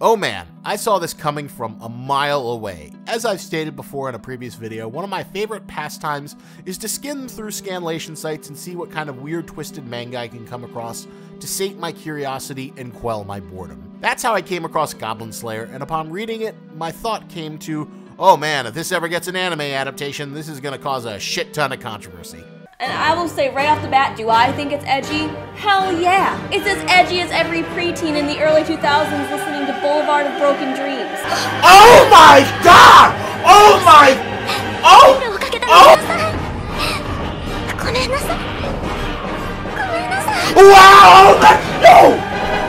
Oh man, I saw this coming from a mile away. As I've stated before in a previous video, one of my favorite pastimes is to skim through scanlation sites and see what kind of weird twisted manga I can come across to sate my curiosity and quell my boredom. That's how I came across Goblin Slayer, and upon reading it, my thought came to, oh man, if this ever gets an anime adaptation, this is gonna cause a shit ton of controversy. And I will say right off the bat, do I think it's edgy? Hell yeah! It's as edgy as every preteen in the early 2000s listening to Boulevard of Broken Dreams. Oh my god! Oh my... Oh! Wow! Let's go!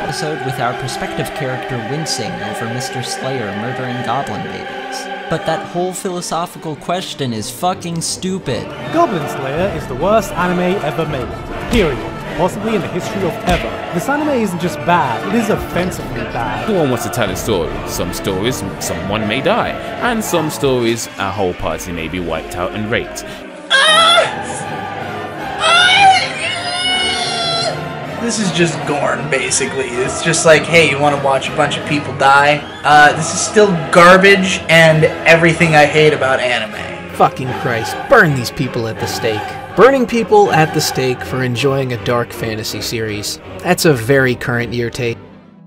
Episode with our prospective character wincing over Mr. Slayer murdering goblin babies. But that whole philosophical question is fucking stupid. Goblin Slayer is the worst anime ever made. Period. Possibly in the history of ever. This anime isn't just bad, it is offensively bad. Everyone wants to tell a story. Some stories, someone may die. And some stories, a whole party may be wiped out and raped. This is just Gorn, basically. It's just like, hey, you want to watch a bunch of people die? This is still garbage and everything I hate about anime. Fucking Christ, burn these people at the stake. Burning people at the stake for enjoying a dark fantasy series. That's a very current year take.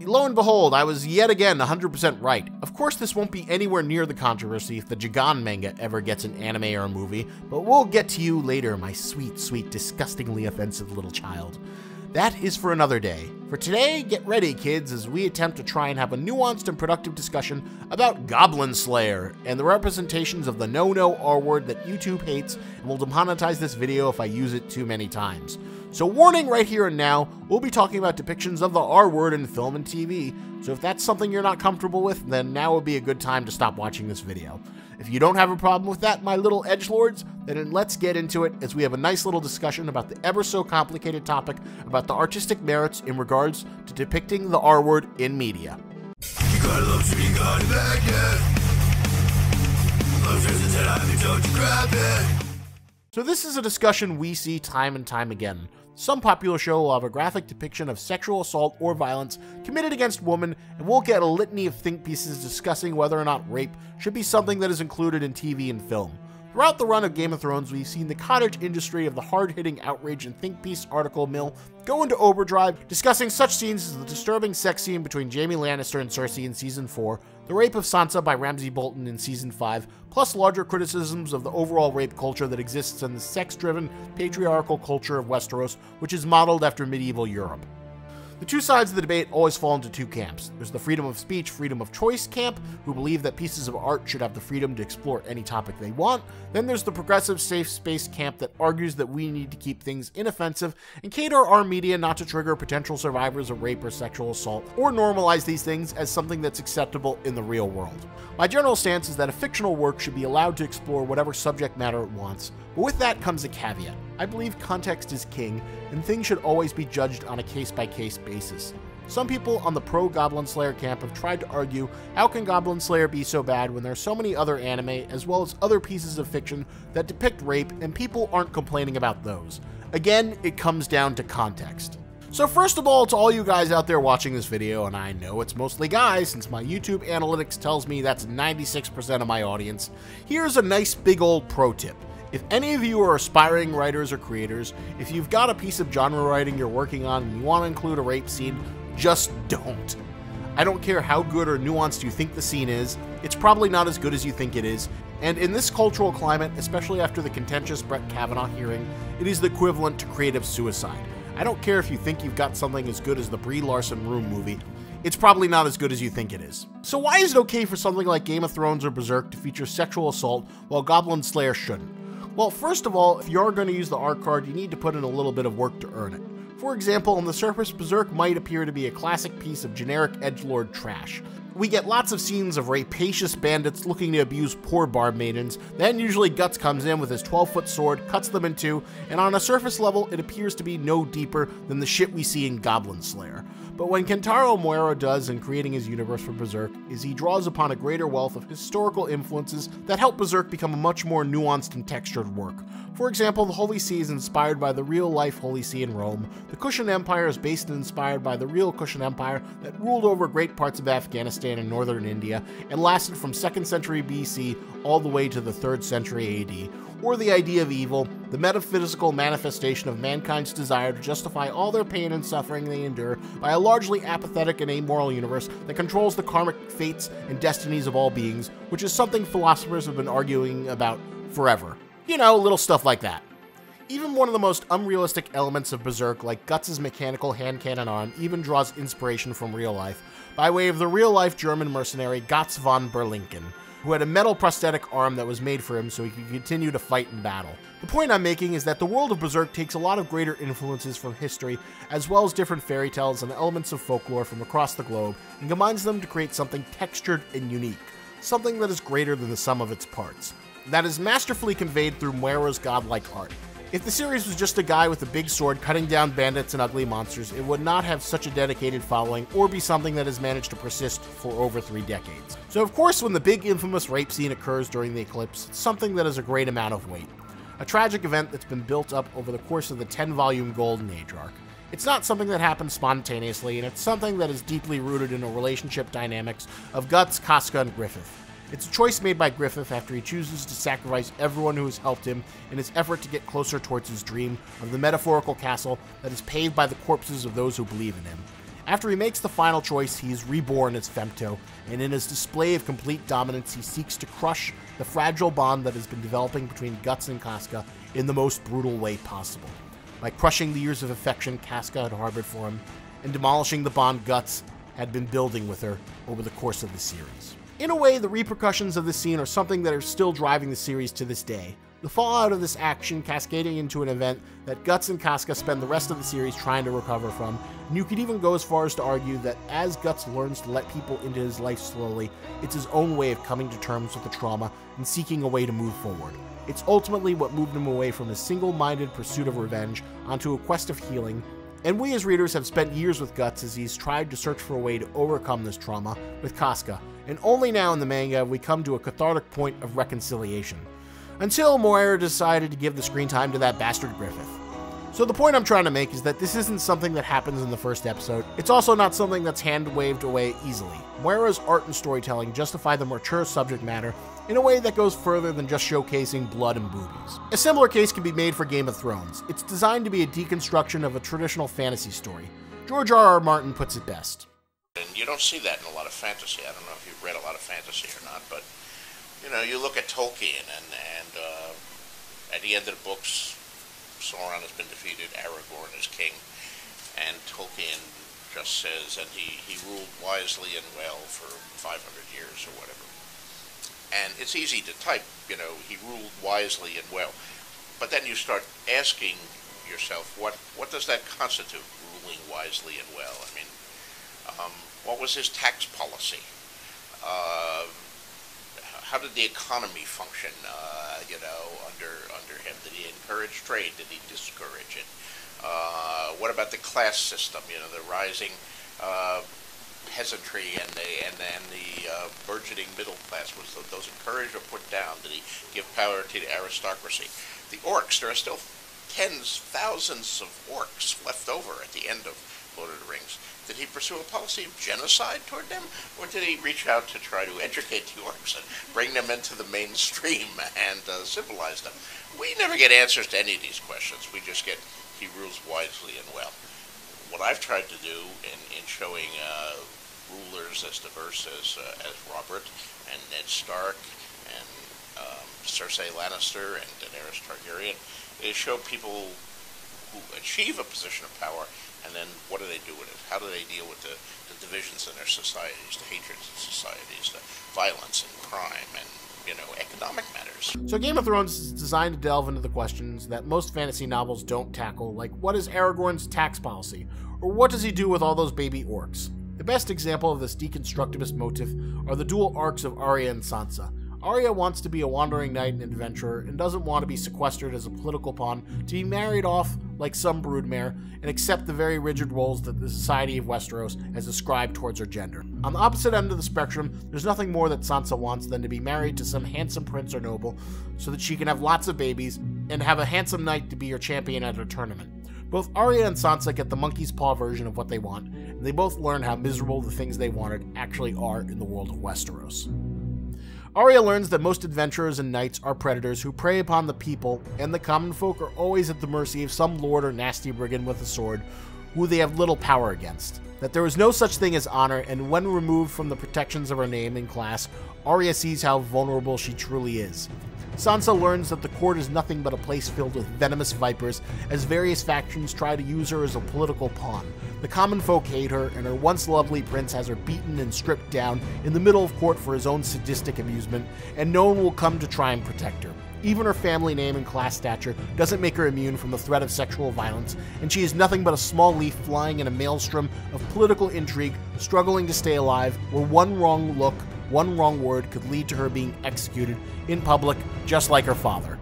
Lo and behold, I was yet again 100% right. Of course, this won't be anywhere near the controversy if the Jigan manga ever gets an anime or a movie, but we'll get to you later, my sweet, sweet, disgustingly offensive little child. That is for another day. For today, get ready, kids, as we attempt to try and have a nuanced and productive discussion about Goblin Slayer and the representations of the no-no R-word that YouTube hates and will demonetize this video if I use it too many times. So warning right here and now, we'll be talking about depictions of the R-word in film and TV, so if that's something you're not comfortable with, then now would be a good time to stop watching this video. If you don't have a problem with that, my little edgelords, then let's get into it as we have a nice little discussion about the ever so complicated topic about the artistic merits in regards to depicting the R-word in media. So this is a discussion we see time and time again. Some popular show will have a graphic depiction of sexual assault or violence committed against women, and we'll get a litany of think pieces discussing whether or not rape should be something that is included in TV and film. Throughout the run of Game of Thrones, we've seen the cottage industry of the hard-hitting outrage and think piece article mill go into overdrive, discussing such scenes as the disturbing sex scene between Jaime Lannister and Cersei in Season 4, the rape of Sansa by Ramsay Bolton in Season 5, plus larger criticisms of the overall rape culture that exists in the sex-driven, patriarchal culture of Westeros, which is modeled after medieval Europe. The two sides of the debate always fall into two camps. There's the freedom of speech, freedom of choice camp, who believe that pieces of art should have the freedom to explore any topic they want. Then there's the progressive safe space camp that argues that we need to keep things inoffensive and cater our media not to trigger potential survivors of rape or sexual assault, or normalize these things as something that's acceptable in the real world. My general stance is that a fictional work should be allowed to explore whatever subject matter it wants, but with that comes a caveat. I believe context is king, and things should always be judged on a case-by-case basis. Some people on the pro-Goblin Slayer camp have tried to argue, how can Goblin Slayer be so bad when there are so many other anime, as well as other pieces of fiction that depict rape, and people aren't complaining about those? Again, it comes down to context. So first of all, to all you guys out there watching this video, and I know it's mostly guys since my YouTube analytics tells me that's 96% of my audience, here's a nice big old pro tip. If any of you are aspiring writers or creators, if you've got a piece of genre writing you're working on and you want to include a rape scene, just don't. I don't care how good or nuanced you think the scene is, it's probably not as good as you think it is, and in this cultural climate, especially after the contentious Brett Kavanaugh hearing, it is the equivalent to creative suicide. I don't care if you think you've got something as good as the Brie Larson Room movie, it's probably not as good as you think it is. So why is it okay for something like Game of Thrones or Berserk to feature sexual assault while Goblin Slayer shouldn't? Well, first of all, if you are going to use the R card, you need to put in a little bit of work to earn it. For example, on the surface, Berserk might appear to be a classic piece of generic edgelord trash. We get lots of scenes of rapacious bandits looking to abuse poor barb maidens, then usually Guts comes in with his 12-foot sword, cuts them in two, and on a surface level, it appears to be no deeper than the shit we see in Goblin Slayer. But when Kentaro Miura does in creating his universe for Berserk is he draws upon a greater wealth of historical influences that help Berserk become a much more nuanced and textured work. For example, the Holy See is inspired by the real-life Holy See in Rome, the Kushan Empire is based and inspired by the real Kushan Empire that ruled over great parts of Afghanistan and northern India, and lasted from 2nd century BC all the way to the 3rd century AD, or the idea of evil, the metaphysical manifestation of mankind's desire to justify all their pain and suffering they endure by a largely apathetic and amoral universe that controls the karmic fates and destinies of all beings, which is something philosophers have been arguing about forever. You know, little stuff like that. Even one of the most unrealistic elements of Berserk, like Guts' mechanical hand cannon arm, even draws inspiration from real life, by way of the real-life German mercenary Gotz von Berlinken, who had a metal prosthetic arm that was made for him so he could continue to fight in battle. The point I'm making is that the world of Berserk takes a lot of greater influences from history, as well as different fairy tales and elements of folklore from across the globe, and combines them to create something textured and unique, something that is greater than the sum of its parts. That is masterfully conveyed through Miura's godlike art. If the series was just a guy with a big sword cutting down bandits and ugly monsters, it would not have such a dedicated following or be something that has managed to persist for over 3 decades. So of course, when the big infamous rape scene occurs during the eclipse, it's something that has a great amount of weight. A tragic event that's been built up over the course of the 10-volume Golden Age arc. It's not something that happens spontaneously, and it's something that is deeply rooted in the relationship dynamics of Guts, Casca, and Griffith. It's a choice made by Griffith after he chooses to sacrifice everyone who has helped him in his effort to get closer towards his dream of the metaphorical castle that is paved by the corpses of those who believe in him. After he makes the final choice, he is reborn as Femto, and in his display of complete dominance, he seeks to crush the fragile bond that has been developing between Guts and Casca in the most brutal way possible, by crushing the years of affection Casca had harbored for him, and demolishing the bond Guts had been building with her over the course of the series. In a way, the repercussions of this scene are something that are still driving the series to this day. The fallout of this action cascading into an event that Guts and Casca spend the rest of the series trying to recover from, and you could even go as far as to argue that as Guts learns to let people into his life slowly, it's his own way of coming to terms with the trauma and seeking a way to move forward. It's ultimately what moved him away from a single-minded pursuit of revenge onto a quest of healing, and we as readers have spent years with Guts as he's tried to search for a way to overcome this trauma with Casca, and only now in the manga have we come to a cathartic point of reconciliation. Until Miura decided to give the screen time to that bastard Griffith. So the point I'm trying to make is that this isn't something that happens in the first episode. It's also not something that's hand-waved away easily. Miura's art and storytelling justify the mature subject matter in a way that goes further than just showcasing blood and boobies. A similar case can be made for Game of Thrones. It's designed to be a deconstruction of a traditional fantasy story. George R.R. Martin puts it best. And you don't see that in a lot of fantasy. I don't know if you've read a lot of fantasy or not, but you know, you look at Tolkien, and at the end of the books, Sauron has been defeated, Aragorn is king, and Tolkien just says, and he ruled wisely and well for 500 years or whatever. And it's easy to type, you know, he ruled wisely and well. But then you start asking yourself, what does that constitute, ruling wisely and well? I mean, what was his tax policy? How did the economy function, you know, under him? Did he encourage trade? Did he discourage it? What about the class system? You know, the rising peasantry and the burgeoning middle class. Was those encouraged or put down? Did he give power to the aristocracy? The orcs. There are still tens, thousands of orcs left over at the end of Lord of the Rings. Did he pursue a policy of genocide toward them, or did he reach out to try to educate the orcs and bring them into the mainstream and civilize them? We never get answers to any of these questions. We just get, he rules wisely and well. What I've tried to do in showing rulers as diverse as Robert and Ned Stark and Cersei Lannister and Daenerys Targaryen is show people who achieve a position of power, and then what do they do with it? How do they deal with the divisions in their societies, the hatreds in societies, the violence and crime, and, you know, economic matters. So Game of Thrones is designed to delve into the questions that most fantasy novels don't tackle, like what is Aragorn's tax policy? Or what does he do with all those baby orcs? The best example of this deconstructivist motif are the dual arcs of Arya and Sansa. Arya wants to be a wandering knight and adventurer and doesn't want to be sequestered as a political pawn to be married off like some broodmare, and accept the very rigid roles that the society of Westeros has ascribed towards her gender. On the opposite end of the spectrum, there's nothing more that Sansa wants than to be married to some handsome prince or noble so that she can have lots of babies and have a handsome knight to be her champion at her tournament. Both Arya and Sansa get the monkey's paw version of what they want, and they both learn how miserable the things they wanted actually are in the world of Westeros. Arya learns that most adventurers and knights are predators who prey upon the people, and the common folk are always at the mercy of some lord or nasty brigand with a sword who they have little power against. That there is no such thing as honor, and when removed from the protections of her name and class, Arya sees how vulnerable she truly is. Sansa learns that the court is nothing but a place filled with venomous vipers, as various factions try to use her as a political pawn. The common folk hate her, and her once lovely prince has her beaten and stripped down in the middle of court for his own sadistic amusement, and no one will come to try and protect her. Even her family name and class stature doesn't make her immune from the threat of sexual violence, and she is nothing but a small leaf flying in a maelstrom of political intrigue, struggling to stay alive, where one wrong look, one wrong word could lead to her being executed in public, just like her father.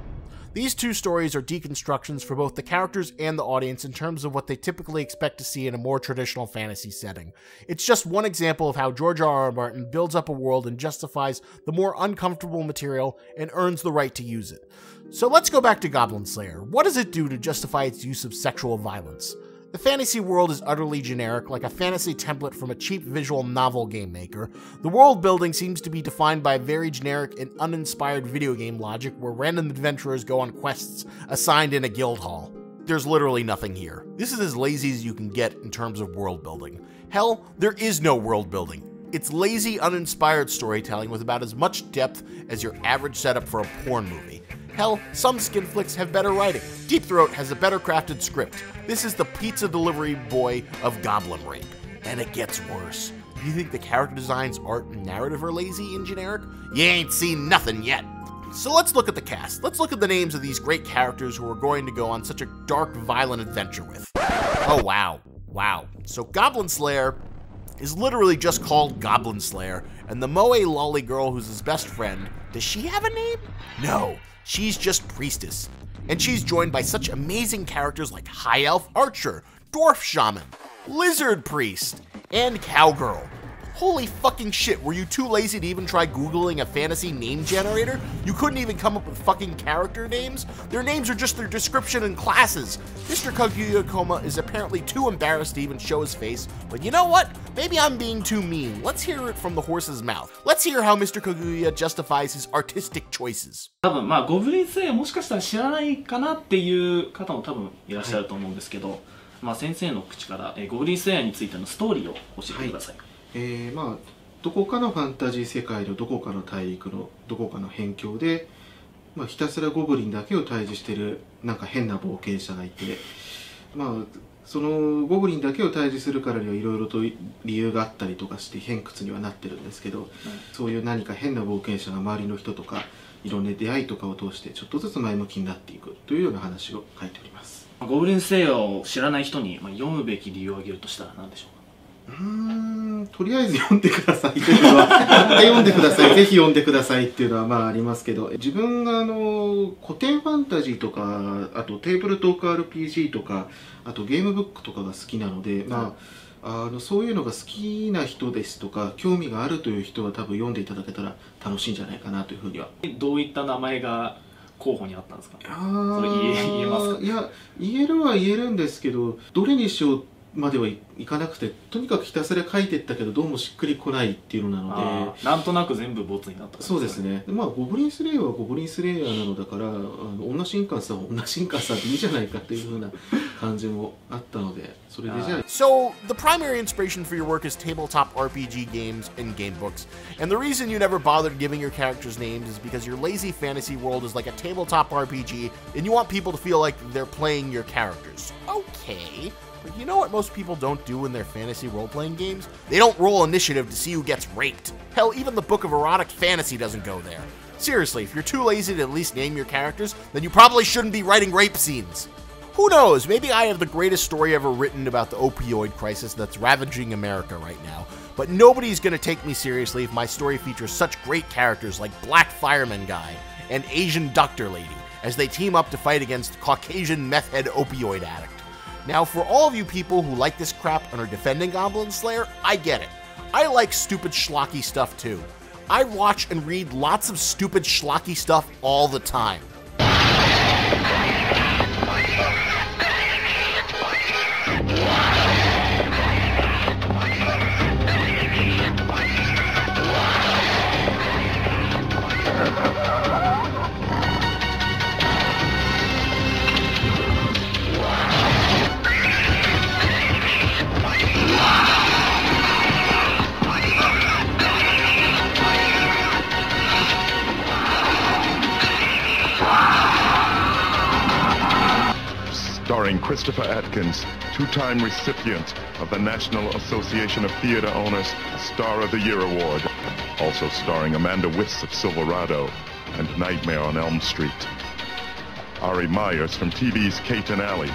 These two stories are deconstructions for both the characters and the audience in terms of what they typically expect to see in a more traditional fantasy setting. It's just one example of how George R.R. Martin builds up a world and justifies the more uncomfortable material and earns the right to use it. So let's go back to Goblin Slayer. What does it do to justify its use of sexual violence? The fantasy world is utterly generic, like a fantasy template from a cheap visual novel game maker. The world building seems to be defined by very generic and uninspired video game logic where random adventurers go on quests assigned in a guild hall. There's literally nothing here. This is as lazy as you can get in terms of world building. Hell, there is no world building. It's lazy, uninspired storytelling with about as much depth as your average setup for a porn movie. Hell, some skin flicks have better writing. Deep Throat has a better crafted script. This is the pizza delivery boy of goblin rape. And it gets worse. You think the character designs, art, and narrative are lazy and generic? You ain't seen nothing yet. So let's look at the cast. Let's look at the names of these great characters who are going to go on such a dark, violent adventure with. Oh, wow. Wow. So Goblin Slayer is literally just called Goblin Slayer, and the Moe lolly girl who's his best friend, does she have a name? No. She's just Priestess, and she's joined by such amazing characters like High Elf Archer, Dwarf Shaman, Lizard Priest, and Cowgirl. Holy fucking shit, were you too lazy to even try Googling a fantasy name generator? You couldn't even come up with fucking character names? Their names are just their description and classes. Mr. Kaguya-Koma is apparently too embarrassed to even show his face, but you know what? Maybe I'm being too mean. Let's hear it from the horse's mouth. Let's hear how Mr. Kaguya justifies his artistic choices. 多分ゴブリンスレイヤーもしかしたら知らないかなっていう方も多分いらっしゃると思うんですけど、先生の口から、ゴブリンスレイヤーについてのストーリーを教えてください。どこかのファンタジー世界のどこかの大陸のどこかの辺境で、ひたすらゴブリンだけを退治してるなんか変な冒険者がいて、そのゴブリンだけを退治するからにはいろいろと理由があったりとかして偏屈にはなってるんですけど、そういう何か変な冒険者が周りの人とかいろんな出会いとかを通してちょっとずつ前向きになっていくというような話を書いております。ゴブリンスレイヤーを知らない人に読むべき理由を挙げるとしたら何でしょうか。とりあえず読んでくださいというのは読んでください、ぜひ読んでくださいっていうのはありますけど、自分が古典ファンタジーとか、あとテーブルトーク RPG とか、あとゲームブックとかが好きなので、そういうのが好きな人ですとか興味があるという人は多分読んでいただけたら楽しいんじゃないかなというふうには。どういった名前が候補にあったんですか。それ言えますか。いや、言えるは言えるんですけど、どれにしようまではいかなくて、とにかくひたすら書いてったけどどうもしっくりこないっていうのなので、なんとなく全部ボツになった。そうですね。ゴブリンスレイヤーはゴブリンスレイヤーなのだから、女神官さんは女神官さんでいいじゃないかっていう風な感じもあったので、それでじゃあ。So, the primary inspiration for your work is tabletop RPG games and game books, and the reason you never bothered giving your characters names is because your lazy fantasy world is like a tabletop RPG, and you want people to feel like they're playing your characters. Okay. But you know what most people don't do in their fantasy role-playing games? They don't roll initiative to see who gets raped. Hell, even the Book of Erotic Fantasy doesn't go there. Seriously, if you're too lazy to at least name your characters, then you probably shouldn't be writing rape scenes. Who knows, maybe I have the greatest story ever written about the opioid crisis that's ravaging America right now, but nobody's gonna take me seriously if my story features such great characters like Black Fireman Guy and Asian Doctor Lady, as they team up to fight against Caucasian meth head opioid addict. Now, for all of you people who like this crap and are defending Goblin Slayer, I get it. I like stupid schlocky stuff too. I watch and read lots of stupid schlocky stuff all the time. Starring Christopher Atkins, two-time recipient of the National Association of Theater Owners Star of the Year Award. Also starring Amanda Wyss of Silverado and Nightmare on Elm Street. Ari Myers from TV's Kate and Alley,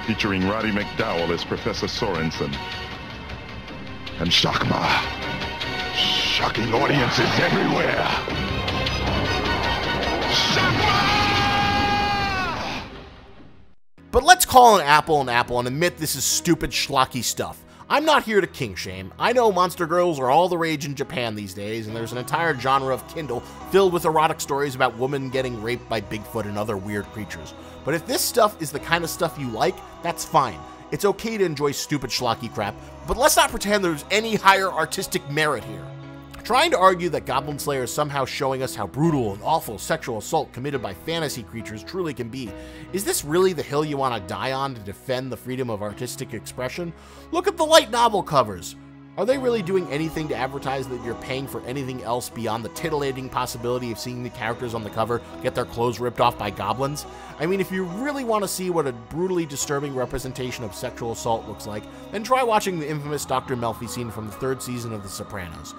featuring Roddy McDowell as Professor Sorensen. And Shakma, shocking audiences everywhere. But let's call an apple and admit this is stupid schlocky stuff. I'm not here to kink shame. I know monster girls are all the rage in Japan these days, and there's an entire genre of Kindle filled with erotic stories about women getting raped by Bigfoot and other weird creatures. But if this stuff is the kind of stuff you like, that's fine. It's okay to enjoy stupid schlocky crap, but let's not pretend there's any higher artistic merit here. Trying to argue that Goblin Slayer is somehow showing us how brutal and awful sexual assault committed by fantasy creatures truly can be, is this really the hill you want to die on to defend the freedom of artistic expression? Look at the light novel covers. Are they really doing anything to advertise that you're paying for anything else beyond the titillating possibility of seeing the characters on the cover get their clothes ripped off by goblins? I mean, if you really want to see what a brutally disturbing representation of sexual assault looks like, then try watching the infamous Dr. Melfi scene from the 3rd season of The Sopranos.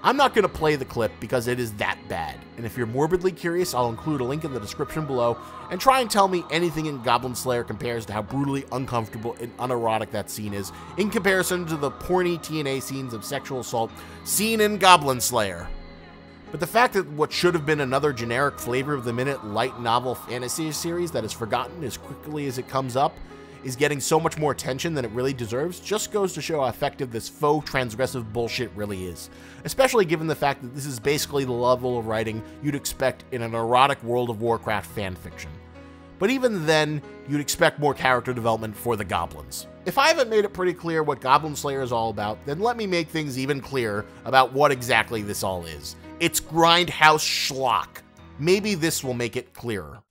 I'm not going to play the clip because it is that bad, and if you're morbidly curious, I'll include a link in the description below, and try and tell me anything in Goblin Slayer compares to how brutally uncomfortable and unerotic that scene is, in comparison to the porny TNA scenes of sexual assault seen in Goblin Slayer. But the fact that what should have been another generic flavor-of-the-minute light novel fantasy series that is forgotten as quickly as it comes up is getting so much more attention than it really deserves just goes to show how effective this faux transgressive bullshit really is, especially given the fact that this is basically the level of writing you'd expect in an erotic World of Warcraft fanfiction. But even then, you'd expect more character development for the goblins. If I haven't made it pretty clear what Goblin Slayer is all about, then let me make things even clearer about what exactly this all is. It's Grindhouse schlock. Maybe this will make it clearer.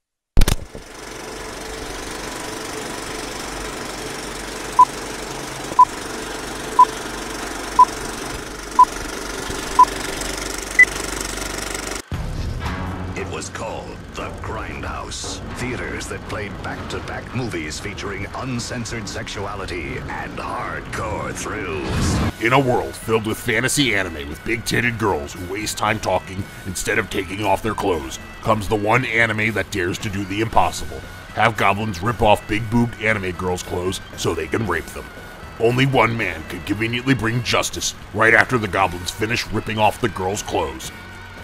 Was called the Grindhouse. Theaters that played back-to-back movies featuring uncensored sexuality and hardcore thrills. In a world filled with fantasy anime with big-titted girls who waste time talking instead of taking off their clothes, comes the one anime that dares to do the impossible. Have goblins rip off big-boobed anime girls' clothes so they can rape them. Only one man could conveniently bring justice right after the goblins finish ripping off the girls' clothes.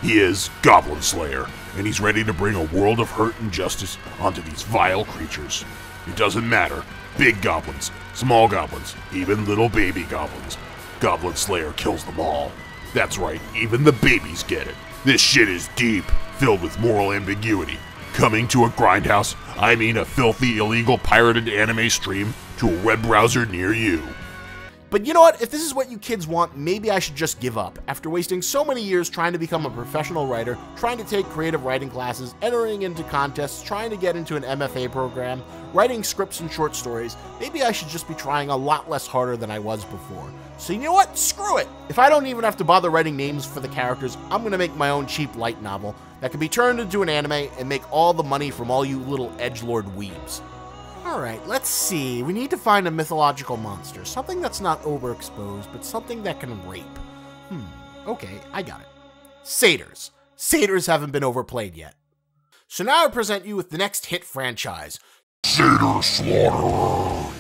He is Goblin Slayer, and he's ready to bring a world of hurt and justice onto these vile creatures. It doesn't matter. Big goblins, small goblins, even little baby goblins. Goblin Slayer kills them all. That's right, even the babies get it. This shit is deep, filled with moral ambiguity. Coming to a Grindhouse, I mean a filthy, illegal, pirated anime stream to a web browser near you. But you know what? If this is what you kids want, maybe I should just give up. After wasting so many years trying to become a professional writer, trying to take creative writing classes, entering into contests, trying to get into an MFA program, writing scripts and short stories, maybe I should just be trying a lot less harder than I was before. So you know what? Screw it! If I don't even have to bother writing names for the characters, I'm gonna make my own cheap light novel that can be turned into an anime and make all the money from all you little edgelord weebs. Alright, let's see. We need to find a mythological monster. Something that's not overexposed, but something that can rape. Okay, I got it. Satyrs. Satyrs haven't been overplayed yet. So now I present you with the next hit franchise, Satyr Slaughterer.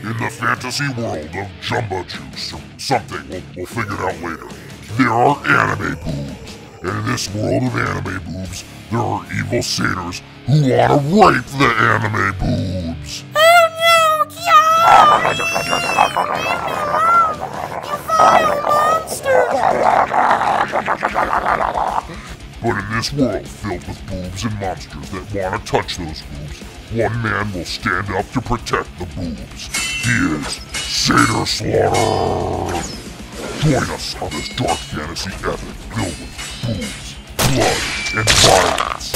In the fantasy world of Jumba Juice or something, we'll figure it out later, there are anime boobs. And in this world of anime boobs, There are evil satyrs who want to rape the anime boobs. Oh no, But in this world filled with boobs and monsters that want to touch those boobs, one man will stand up to protect the boobs. He is Satyr Slaughter! Join us on this dark fantasy epic filled with boobs, blood, and violence.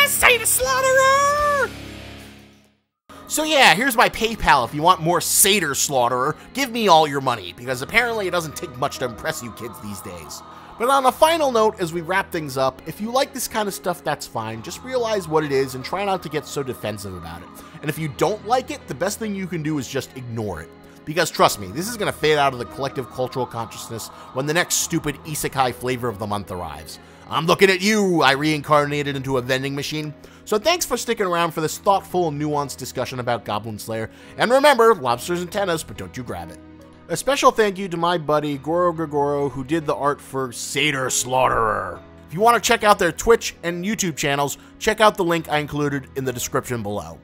Satyr Slaughterer! So yeah, here's my PayPal if you want more Satyr Slaughterer. Give me all your money, because apparently it doesn't take much to impress you kids these days. But on a final note, as we wrap things up, if you like this kind of stuff, that's fine. Just realize what it is and try not to get so defensive about it. And if you don't like it, the best thing you can do is just ignore it. Because trust me, this is going to fade out of the collective cultural consciousness when the next stupid isekai flavor of the month arrives. I'm looking at you, I reincarnated into a vending machine. So thanks for sticking around for this thoughtful and nuanced discussion about Goblin Slayer. And remember, lobster's antennas, but don't you grab it. A special thank you to my buddy Goro Gogoro, who did the art for Satyr Slaughterer. If you want to check out their Twitch and YouTube channels, check out the link I included in the description below.